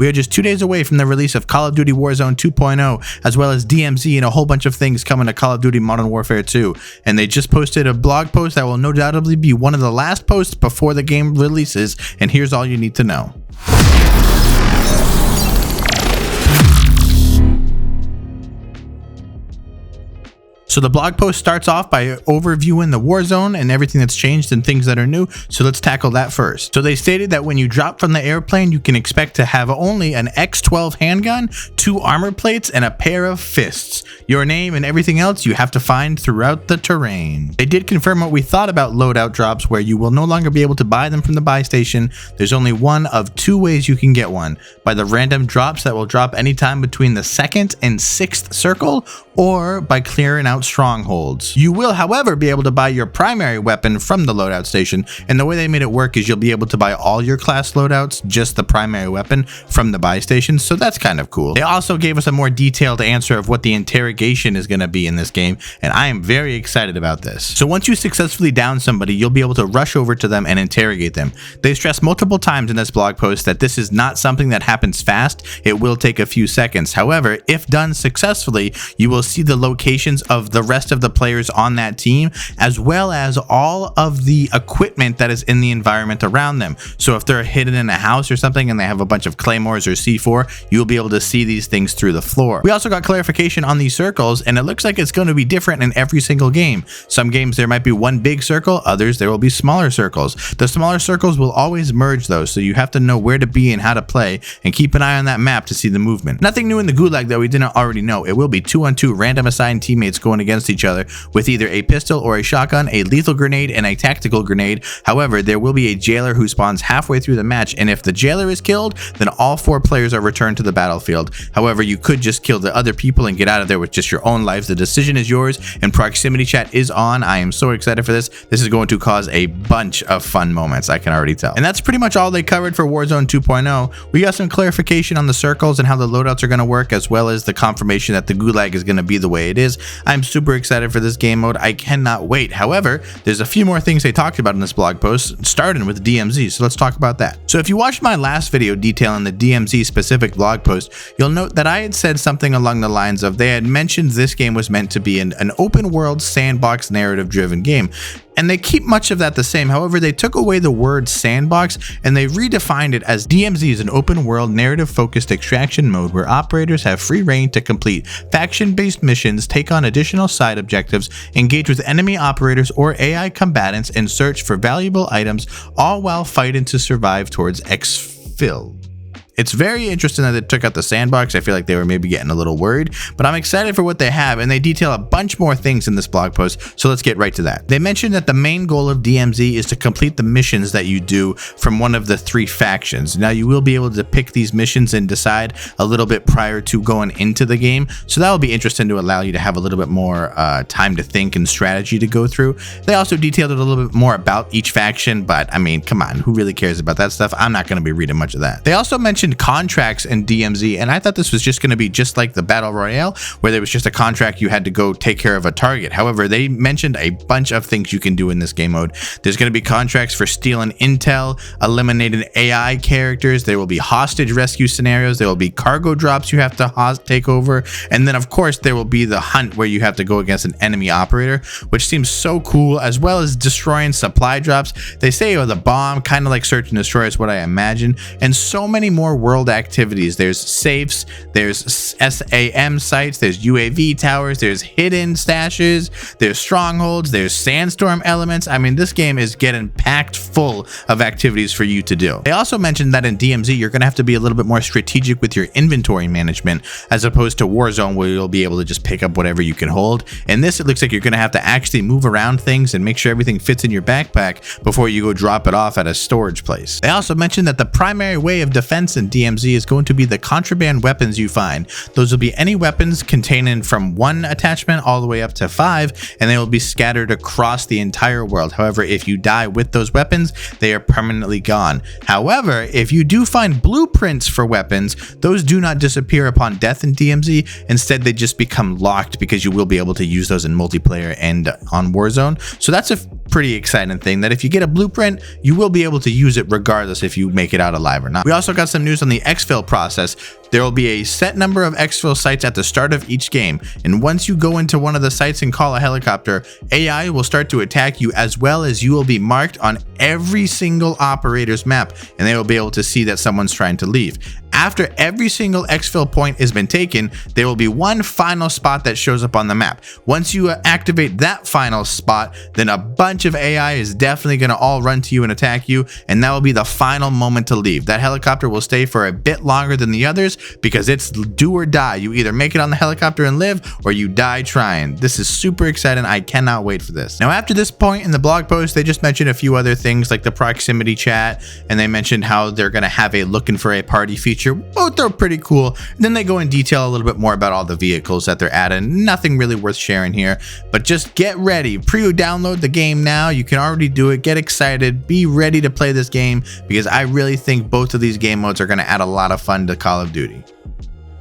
We are just 2 days away from the release of Call of Duty Warzone 2.0, as well as DMZ and a whole bunch of things coming to Call of Duty Modern Warfare 2. And they just posted a blog post that will no doubtably be one of the last posts before the game releases, and here's all you need to know. So the blog post starts off by overviewing the Warzone and everything that's changed and things that are new. So let's tackle that first. So they stated that when you drop from the airplane, you can expect to have only an X12 handgun, 2 armor plates, and a pair of fists. Your name and everything else you have to find throughout the terrain. They did confirm what we thought about loadout drops, where you will no longer be able to buy them from the buy station. There's only one of 2 ways you can get one: by the random drops that will drop anytime between the 2nd and 6th circle, or by clearing out strongholds. You will, however, be able to buy your primary weapon from the loadout station, and the way they made it work is you'll be able to buy all your class loadouts, just the primary weapon, from the buy station, so that's kind of cool. They also gave us a more detailed answer of what the interrogation is going to be in this game, and I am very excited about this. So once you successfully down somebody, you'll be able to rush over to them and interrogate them. They stressed multiple times in this blog post that this is not something that happens fast. It will take a few seconds. However, if done successfully, you will see the locations of the rest of the players on that team, as well as all of the equipment that is in the environment around them. So if they're hidden in a house or something and they have a bunch of claymores or C4, you'll be able to see these things through the floor. We also got clarification on these circles, and it looks like it's going to be different in every single game. Some games there might be one big circle, others there will be smaller circles. The smaller circles will always merge though, so you have to know where to be and how to play, and keep an eye on that map to see the movement. Nothing new in the Gulag that we didn't already know. It will be 2-on-2 random assigned teammates going against each other with either a pistol or a shotgun, a lethal grenade, and a tactical grenade. However, there will be a jailer who spawns halfway through the match, and if the jailer is killed, then all 4 players are returned to the battlefield. However, you could just kill the other people and get out of there with just your own lives. The decision is yours, and proximity chat is on. I am so excited for this. This is going to cause a bunch of fun moments, I can already tell. And that's pretty much all they covered for Warzone 2.0. We got some clarification on the circles and how the loadouts are going to work, as well as the confirmation that the Gulag is going to be the way it is. I'm super excited for this game mode. I cannot wait. However, there's a few more things they talked about in this blog post, starting with DMZ, so let's talk about that. So if you watched my last video detailing the DMZ specific blog post, you'll note that I had said something along the lines of they had mentioned this game was meant to be an open world sandbox narrative driven game. And they keep much of that the same. However, they took away the word sandbox and they redefined it as DMZ is an open world narrative focused extraction mode where operators have free reign to complete faction based missions, take on additional side objectives, engage with enemy operators or AI combatants, and search for valuable items, all while fighting to survive towards exfil. It's very interesting that they took out the sandbox. I feel like they were maybe getting a little worried, but I'm excited for what they have, and they detail a bunch more things in this blog post, so let's get right to that. They mentioned that the main goal of DMZ is to complete the missions that you do from one of the 3 factions. Now, you will be able to pick these missions and decide a little bit prior to going into the game, so that will be interesting to allow you to have a little bit more time to think and strategy to go through. They also detailed it a little bit more about each faction, but I mean, come on, who really cares about that stuff? I'm not going to be reading much of that. They also mentioned contracts in DMZ, and I thought this was just going to be just like the Battle Royale, where there was just a contract you had to go take care of a target. However, they mentioned a bunch of things you can do in this game mode. There's going to be contracts for stealing intel, eliminating AI characters, there will be hostage rescue scenarios, there will be cargo drops you have to take over, and then of course there will be the hunt where you have to go against an enemy operator, which seems so cool, as well as destroying supply drops. They say the bomb, kind of like search and destroy is what I imagine, and so many more world activities. There's safes, there's SAM sites, there's UAV towers, there's hidden stashes, there's strongholds, there's sandstorm elements. I mean, this game is getting packed full of activities for you to do. They also mentioned that in DMZ, you're going to have to be a little bit more strategic with your inventory management, as opposed to Warzone, where you'll be able to just pick up whatever you can hold. In this, it looks like you're going to have to actually move around things and make sure everything fits in your backpack before you go drop it off at a storage place. They also mentioned that the primary way of defense in DMZ is going to be the contraband weapons you find. Those will be any weapons containing from 1 attachment all the way up to 5, and they will be scattered across the entire world. However, if you die with those weapons, they are permanently gone. However, if you do find blueprints for weapons, those do not disappear upon death in DMZ. Instead, they just become locked because you will be able to use those in multiplayer and on Warzone. So that's a pretty exciting thing that if you get a blueprint, you will be able to use it regardless if you make it out alive or not. We also got some news on the exfil process. There will be a set number of exfil sites at the start of each game, and once you go into one of the sites and call a helicopter, AI will start to attack you, as well as you will be marked on every single operator's map, and they will be able to see that someone's trying to leave. After every single exfil point has been taken, there will be one final spot that shows up on the map. Once you activate that final spot, then a bunch of AI is definitely going to all run to you and attack you, and that will be the final moment to leave. That helicopter will stay for a bit longer than the others because it's do or die. You either make it on the helicopter and live, or you die trying. This is super exciting. I cannot wait for this. Now, after this point in the blog post, they just mentioned a few other things like the proximity chat, and they mentioned how they're going to have a looking for a party feature. Both are pretty cool. Then they go in detail a little bit more about all the vehicles that they're adding. Nothing really worth sharing here, but just get ready. Pre-download the game now. You can already do it. Get excited. Be ready to play this game because I really think both of these game modes are going to add a lot of fun to Call of Duty.